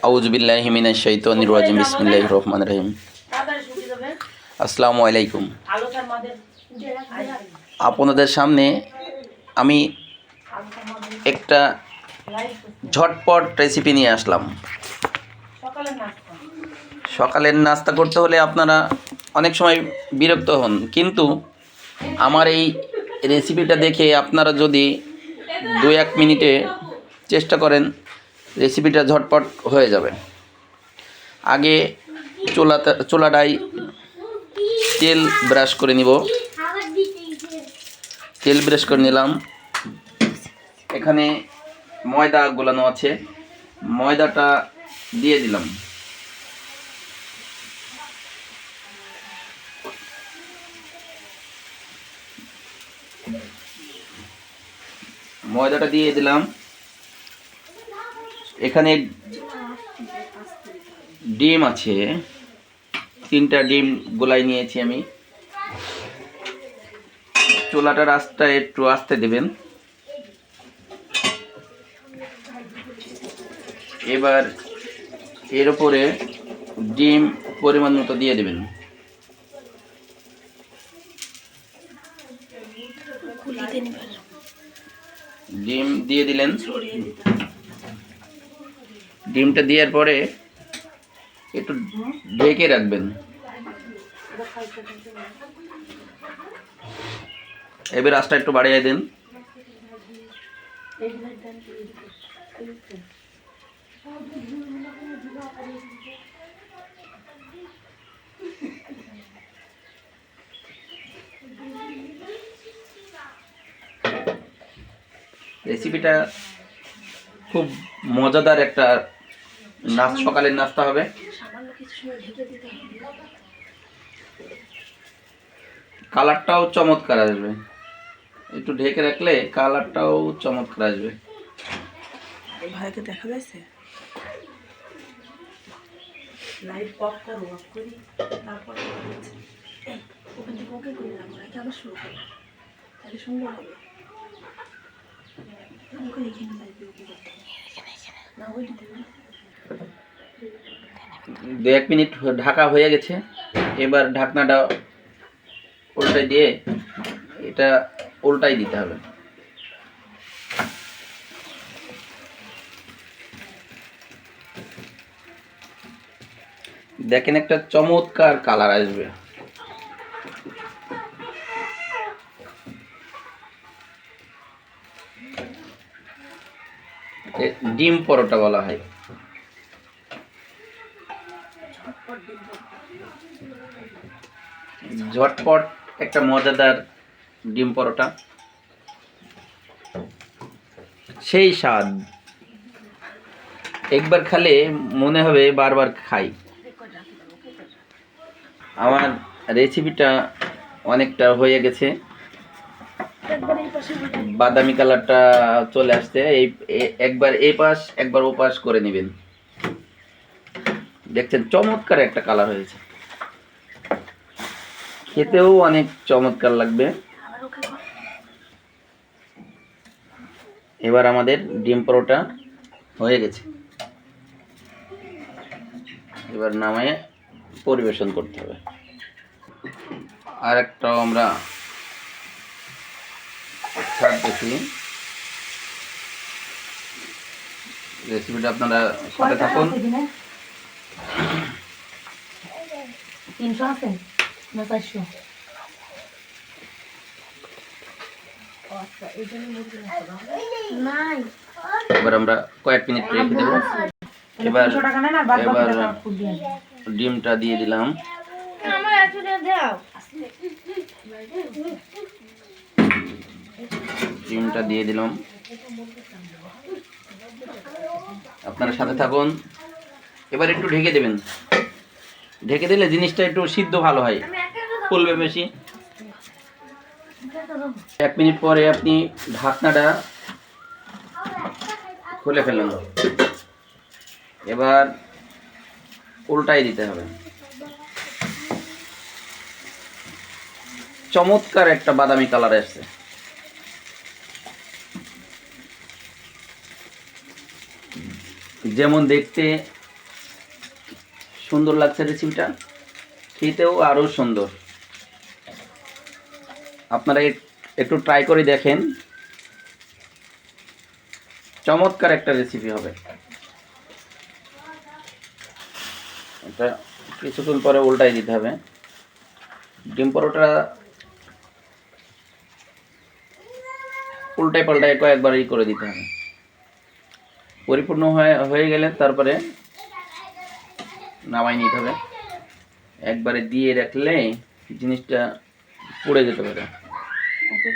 আউযুবিল্লাহি মিনাশ শাইতানির রাজিম বিসমিল্লাহির রহমানির রহিম। আসসালামু আলাইকুম। আপনাদের সামনে আমি একটা ঝটপট রেসিপি নিয়ে আসলাম। সকালের নাস্তা করতে হলে আপনারা অনেক সময় বিরক্ত হন, কিন্তু আমার এই রেসিপিটা দেখে আপনারা যদি 2-1 মিনিটে চেষ্টা করেন, রেসিপিটা ঝটপট হয়ে যাবে। আগে চুলাটায় তেল ব্রাশ করে নিব। তেল ব্রাশ করে নিলাম। এখানে ময়দা গোলানো আছে, ময়দাটা দিয়ে দিলাম। ময়দাটা দিয়ে দিলাম। এখানে ডিম আছে, 3টা ডিম গোলাই নিয়েছি আমি। চুলাটার আঁচটা একটু আস্তে দেবেন। এবার এর উপরে ডিম পরিমাণ মতো দিয়ে দেবেন। ডিম দিয়ে দিলেন। ডিমটা দেওয়ার পরে একটু ঢেকে রাখবেন। এবার আঁচটা একটু বাড়িয়ে দিন। রেসিপিটা খুব মজাদার একটা সকালের নাস্তা হবে। কালারটাও চমৎকার আসবে। একটু ঢেকে রাখলে কালারটাও চমৎকার আসবে। ভাইকে দেখা যাচ্ছে। লাইট অফ করো, অফ করি, তারপর ওখান থেকে ওকে করে রাখো, রাখে আবার শুরু করো, তাহলে সুন্দর হবে। ওকে এখানে লাগবে, ওকে করতে না, ওইটা দেবে। 2-1 মিনিট ঢাকা হয়ে গেছে। এবার ঢাকনাটা উল্টাই দিয়ে এটা উল্টাই দিতে হবে। দেখেন একটা চমৎকার কালার আসবে। ডিম পরোটা বলা হয়। ঝটপট একটা মজাদার ডিম পরোটা, সেই স্বাদ। একবার খেলে মনে হবে বারবার খাই। আমার রেসিপিটা অনেকটা হয়ে গেছে। বাদামি কালারটা চলে আসছে। একবার এই পাশ একবার ও পাশ করে নেবেন। দেখছেন চমৎকার একটা কালার হয়েছে, খেতেও অনেক চমৎকার লাগবে। এবার আমাদের ডিম পরোটা হয়ে গেছে। এবার নামিয়ে পরিবেশন করতে হবে। আর একটাও আমরা ছাড়তেছি। রেসিপিটা আপনারা সাথে থাকুন। 300 আছে না 400? এবার আমরা কয়েক মিনিট রেখে দেব। এবার ডিমটা দিয়ে দিলাম। ডিমটা দিয়ে দিলাম। আপনারা সাথে থাকুন। এবার একটু ঢেকে দেবেন। ঢেকে দিলে জিনিসটা একটু সিদ্ধ ভালো হয়, ফুলবে বেশি। 1 মিনিট পরে আপনি ঢাকনাটা খুলে ফেলুন। এবার উল্টাই দিতে হবে। চমৎকার একটা বাদামি কালার আসছে। যেমন দেখতে সুন্দর লাগছে রেসিপিটা, খেতেও আরও সুন্দর। আপনারা একটু ট্রাই করে দেখেন, চমৎকার একটা রেসিপি হবে। এটা কিছুক্ষণ পরে উল্টাই দিতে হবে। ডিম পরোটা উল্টায় পাল্টায় কয়েকবারই করে দিতে হবে। পরিপূর্ণ হয়ে গেলে তারপরে নামাই নিতে হবে। একবারে দিয়ে রাখলে জিনিসটা পুড়ে যেতে পারে। ওকে